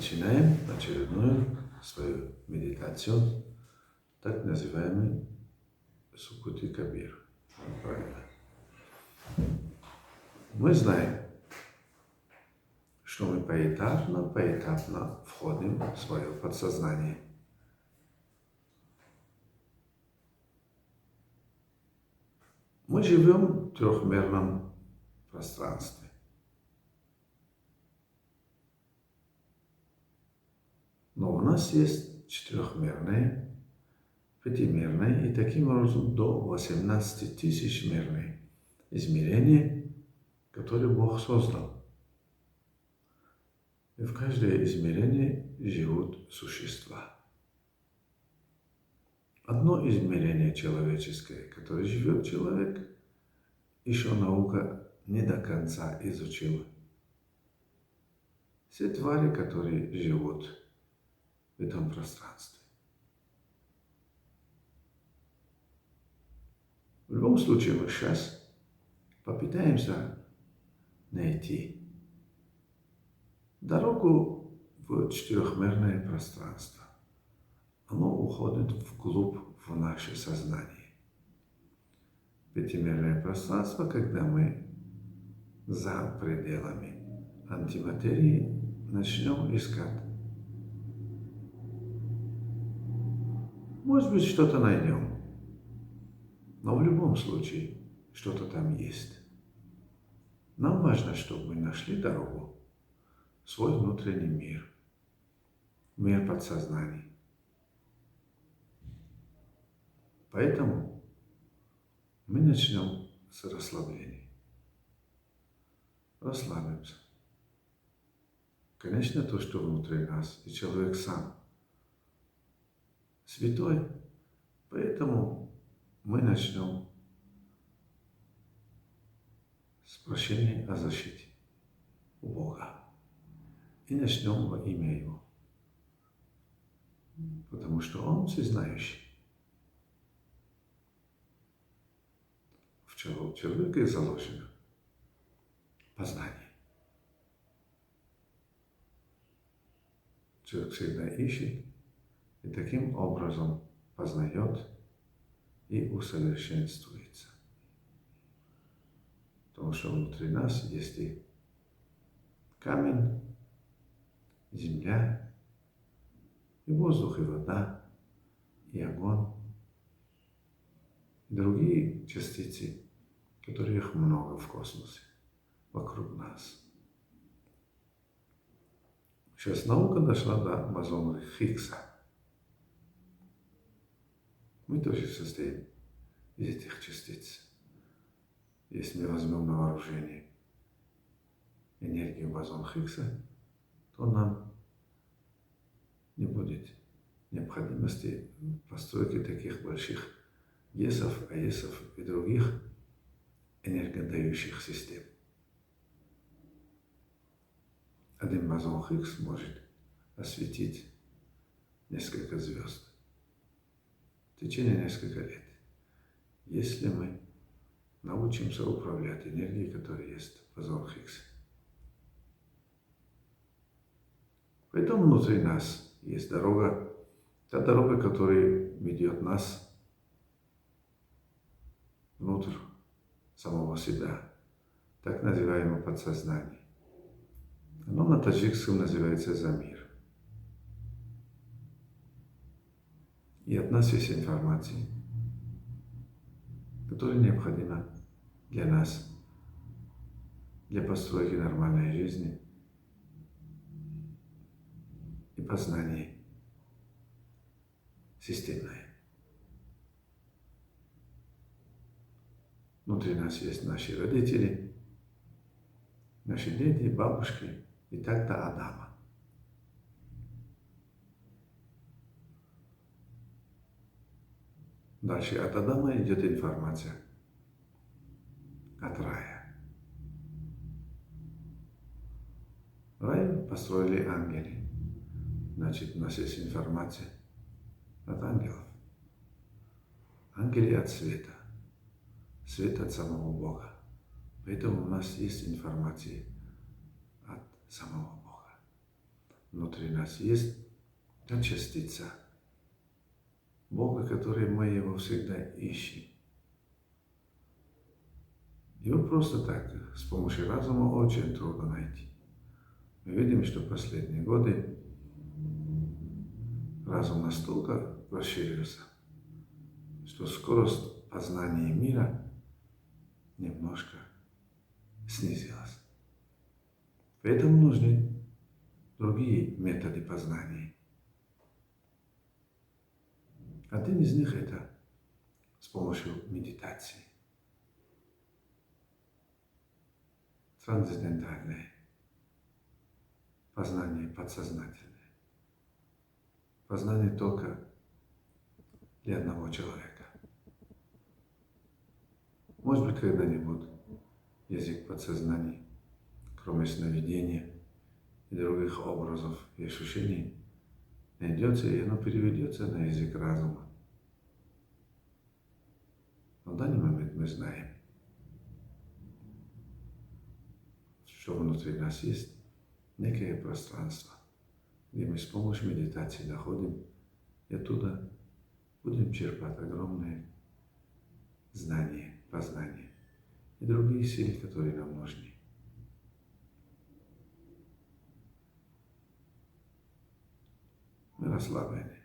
начинаем очередную свою медитацию, так называемый Сукути Кабир. Правильно. Мы знаем, что мы поэтапно входим в свое подсознание. Мы живем в трехмерном пространстве. Но у нас есть четырехмерные, пятимерные и таким образом до 18-тысячмерные измерения, которые Бог создал. И в каждое измерение живут существа. Одно измерение человеческое, которое живет человек, еще наука не до конца изучила. Все твари, которые живут в этом пространстве. В любом случае, мы сейчас попытаемся найти дорогу в четырехмерное пространство. Оно уходит вглубь в наше сознание. Пятимерное пространство, когда мы за пределами антиматерии начнем искать. Может быть, что-то найдем, но в любом случае что-то там есть. Нам важно, чтобы мы нашли дорогу в свой внутренний мир, мир подсознания. Поэтому мы начнем с расслабления. Расслабимся. Конечно, то, что внутри нас, и человек сам святой, поэтому мы начнем с прощения о защите у Бога. И начнем во имя Его. Потому что Он всезнающий. В человеке заложено познание. Человек всегда ищет и таким образом познает и усовершенствуется. Потому что внутри нас есть и камень, земля, и воздух, и вода, и огонь, и другие частицы, которых много в космосе, вокруг нас. Сейчас наука дошла до бозона Хиггса. Мы тоже состоим из этих частиц. Если мы возьмем на вооружение энергию бозона Хиггса, то нам не будет необходимости постройки таких больших ГЕСов, АЭСов и других энергодающих систем. Один бозон Хиггс может осветить несколько звезд в течение нескольких лет, если мы научимся управлять энергией, которая есть в бозоне Хиггса. Поэтому внутри нас есть дорога, та дорога, которая ведет нас внутрь самого себя, так называемое подсознание. Оно на таджикском называется замир. И от нас есть информация, которая необходима для нас, для постройки нормальной жизни и познания системное. Внутри нас есть наши родители, наши дети, бабушки и так до Адама. Дальше от Адама идет информация от рая. Рай построили ангелы. Значит, у нас есть информация от ангелов. Ангелы от света. Свет от самого Бога. Поэтому у нас есть информация от самого Бога. внутри нас есть та частица Бога, который мы его всегда ищем. Его просто так, с помощью разума, очень трудно найти. Мы видим, что в последние годы разум настолько расширился, что скорость познания мира немножко снизилась. Поэтому нужны другие методы познания. Один из них это с помощью медитации. Трансцендентальное познание подсознательное. Познание только для одного человека. Может быть, когда-нибудь язык подсознания, кроме сновидения и других образов и ощущений, найдется и оно переведется на язык разума. Но в данный момент мы знаем, что внутри нас есть некое пространство, где мы с помощью медитации находим, и оттуда будем черпать огромные знания, познания и другие силы, которые нам нужны. Мы расслаблены.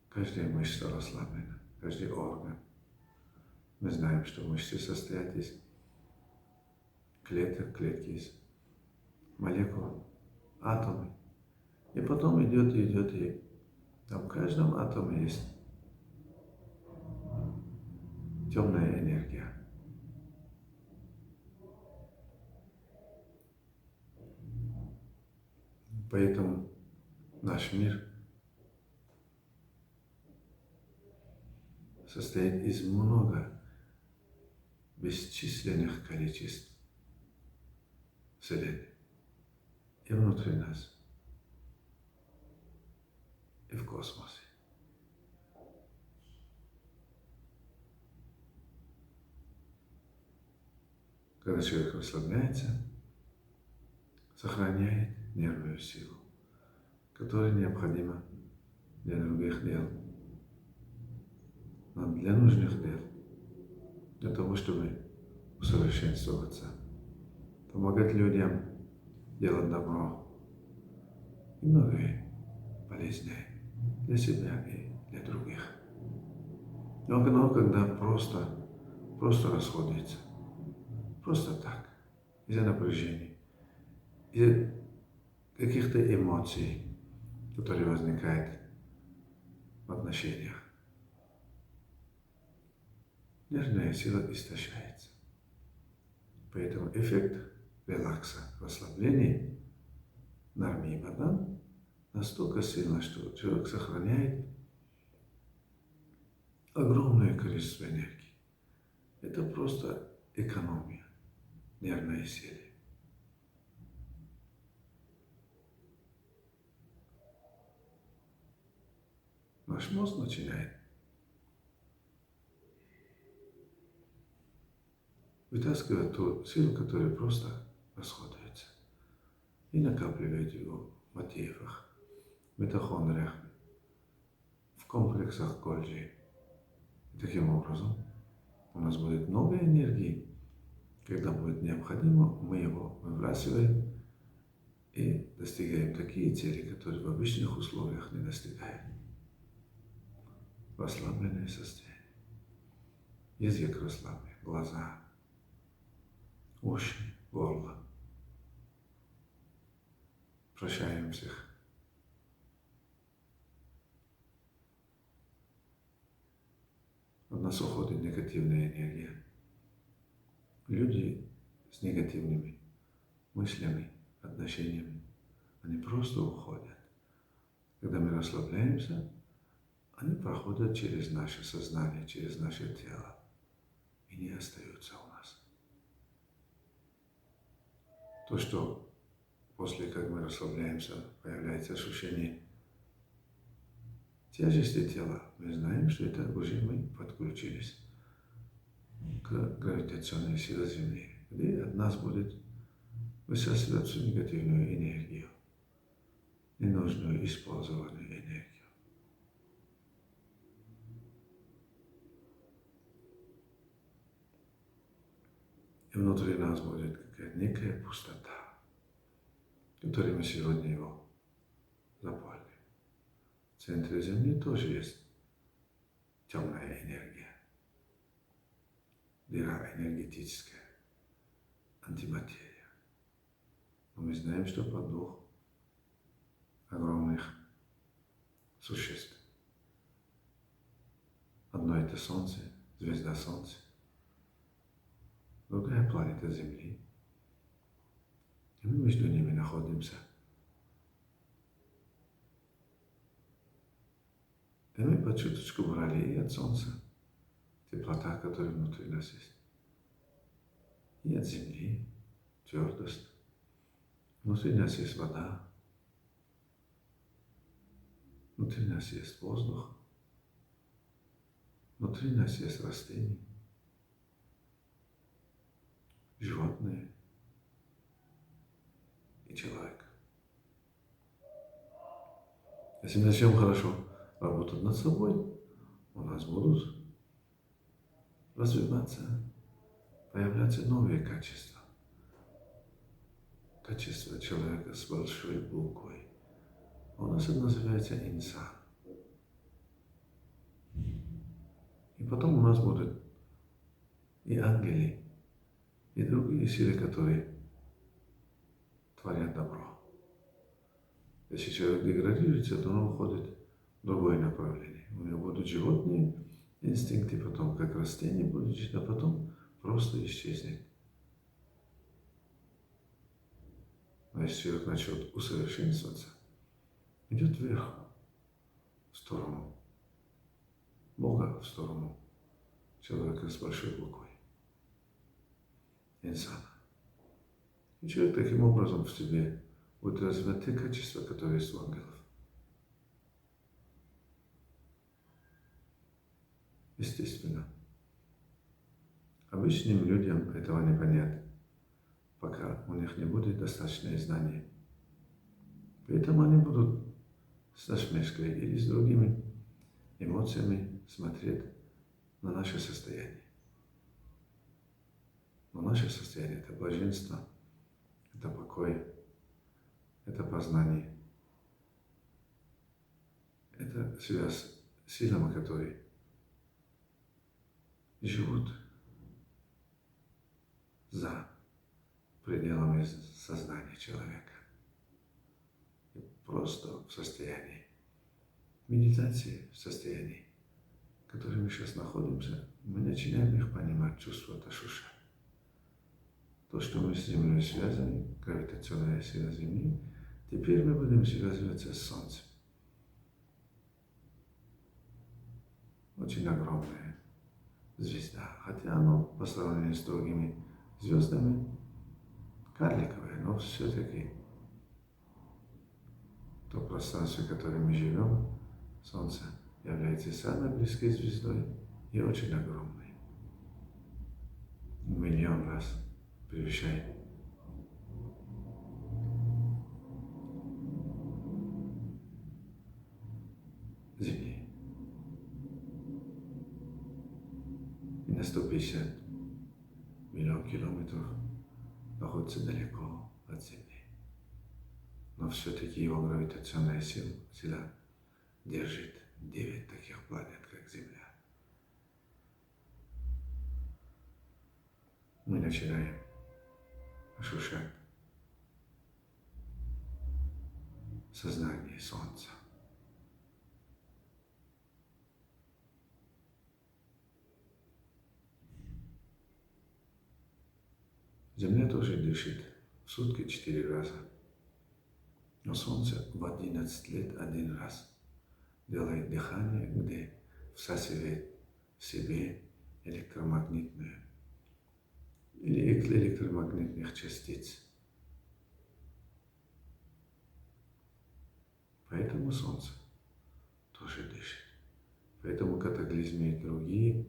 Каждая мышца расслаблена, каждый орган. Мы знаем, что мышцы состоят из клеток, клетки из молекул, атомы. И потом идет, и там в каждом атоме есть темная энергия. Поэтому наш мир состоит из много бесчисленных количеств вселенной. И внутри нас, и в космосе. Когда человек расслабляется, сохраняет нервную силу, которая необходима для других дел. Но для нужных дел, для того, чтобы усовершенствоваться, помогать людям делать добро и многое полезное для себя и для других. Но когда просто расходится, просто так, из-за напряжения, из-за каких-то эмоций, которые возникают в отношениях, нервная сила истощается. Поэтому эффект релакса, расслабления нарми бадан настолько сильно, что человек сохраняет огромное количество энергии. Это просто экономия нервной силы. Наш мозг начинает вытаскивать ту силу, которая просто расходуется, и накапливает его в мотивах, в митохондриях, в комплексах Гольджи. И таким образом у нас будет много энергии. Когда будет необходимо, мы его выбрасываем и достигаем такие цели, которые в обычных условиях не достигают. Расслабленное состояние. Язык расслаблен, глаза, уши, горло. Прощаем всех. От нас уходит негативная энергия. Люди с негативными мыслями, отношениями, они просто уходят. Когда мы расслабляемся, они проходят через наше сознание, через наше тело и не остаются у нас. То, что после, как мы расслабляемся, появляется ощущение тяжести тела, мы знаем, что это уже мы подключились к гравитационной силе Земли, где от нас будет высасывать всю негативную энергию. ненужную использованную энергию. И внутри нас будет какая-то некая пустота, которой мы сегодня его заполним. В центре Земли тоже есть темная энергия, дыра энергетическая, антиматерия. Но мы знаем, что под дух огромных существ. Одно это Солнце, звезда Солнца, другая планета Земли. И мы между ними находимся. И мы по чуточку брали и от Солнца теплота, которая внутри нас есть, и от Земли твердость. Внутри нас есть вода, внутри нас есть воздух, внутри нас есть растения, животные и человек. Если мы начнем хорошо работать над собой, у нас будут развиваться, появляться новые качества. Качество человека с большой буквой. У нас это называется инсан. И потом у нас будут и ангелы, и другие силы, которые творят добро. Если человек деградируется, то он уходит в другое направление. У него будут животные инстинкты, потом как растения будут жить, а потом просто исчезнет. Но если человек начнет усовершенствоваться, идет вверх, в сторону Бога, в сторону человека с большой буквой, инсана. И человек таким образом в себе будет развивать те качества, которые есть у ангелов. Естественно, обычным людям этого не понять, пока у них не будет достаточных знаний. Поэтому они будут с насмешкой или с другими эмоциями смотреть на наше состояние. Но наше состояние – это блаженство, это покой, это познание, это связь с силами, которые живут за пределами сознания человека. И просто в состоянии медитации, в состоянии, в котором мы сейчас находимся, мы начинаем их понимать, чувствовать, ощущать. То, что мы с Землей связаны, гравитационная сила Земли, теперь мы будем связываться с Солнцем. Очень огромная звезда, хотя оно по сравнению с другими звездами карликовое, но все-таки то пространство, в котором мы живем, Солнце является самой близкой звездой и очень огромной. Миллион раз превышает Земли. И на 150 миллионов километров находится далеко от Земли. Но все-таки его гравитационная сила держит 9 таких планет, как Земля. Мы начинаем ощущать сознание Солнца. Земля тоже дышит в сутки 4 раза, но Солнце в 11 лет 1 раз делает дыхание, где всасывает в себе электромагнитную или электромагнитных частиц. Поэтому Солнце тоже дышит. Поэтому катаклизмы и другие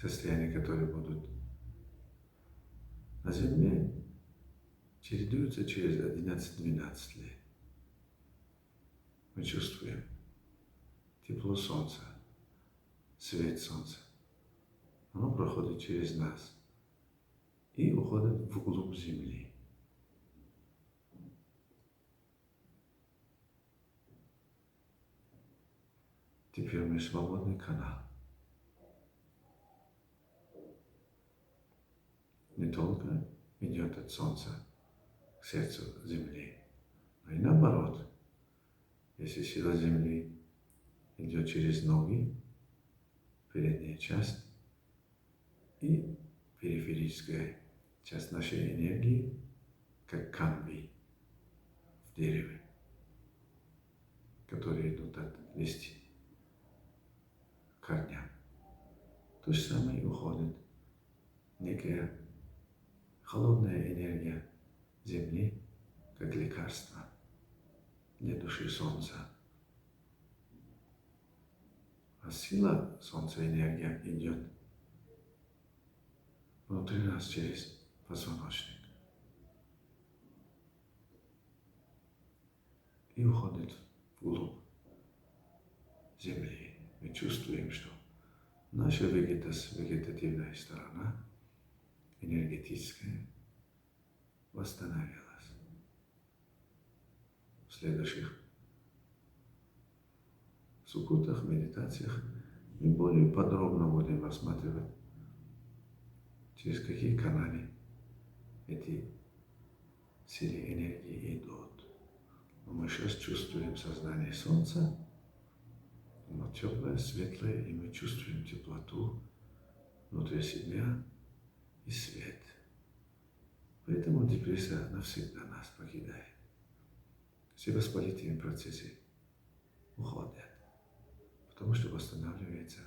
состояния, которые будут на Земле, чередуются через 11-12 лет. мы чувствуем тепло солнца, свет солнца. Оно проходит через нас и уходит вглубь земли. Теперь мы свободный канал. Не только идет от солнца к сердцу земли, но и наоборот. Если сила земли идет через ноги, передняя часть и периферическая часть нашей энергии, как камни в дереве, которые идут от листьев к корням. То же самое уходит некая холодная энергия Земли, как лекарство для души Солнца. А сила Солнца, энергия идет внутри нас через позвоночник и уходит вглубь Земли. Мы чувствуем, что наша вегетативная сторона, энергетическая, восстановилась. В следующих суккутах, медитациях мы более подробно будем рассматривать, через какие каналы эти силы энергии идут. Но мы сейчас чувствуем сознание Солнца, оно теплое, светлое, и мы чувствуем теплоту внутри себя и свет. Поэтому депрессия навсегда нас покидает. Все воспалительные процессы уходят, потому что восстанавливается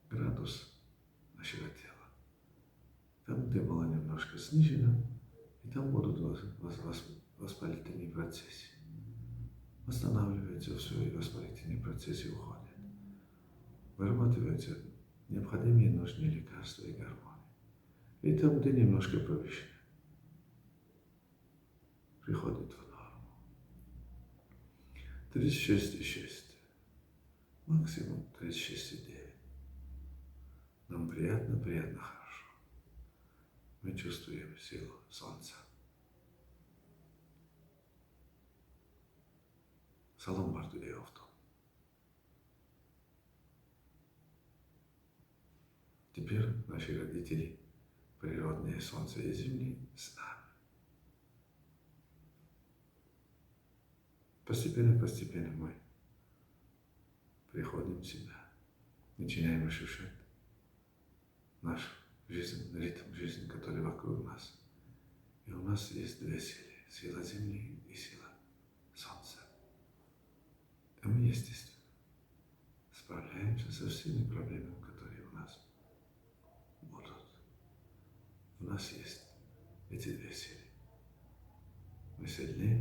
градус нашего тела. Там, где было немножко снижено, и там будут воспалительные процессы. Восстанавливается все, и воспалительные процессы уходят. Вырабатываются необходимые нужные лекарства и гормоны. И там, где немножко повышено, приходит в норму. 36,6. Максимум 36,9. Нам приятно, хорошо. Мы чувствуем силу Солнца. Салом Бардуевту. Теперь наши родители, природные Солнца и Земли, с нами. Постепенно мы приходим в себя, начинаем ощущать нашу жизнь, ритм жизни, который вокруг нас. И у нас есть две силы: сила Земли и сила Солнца. И мы, естественно, справляемся со всеми проблемами, которые у нас будут. У нас есть эти две силы. Мы сильны,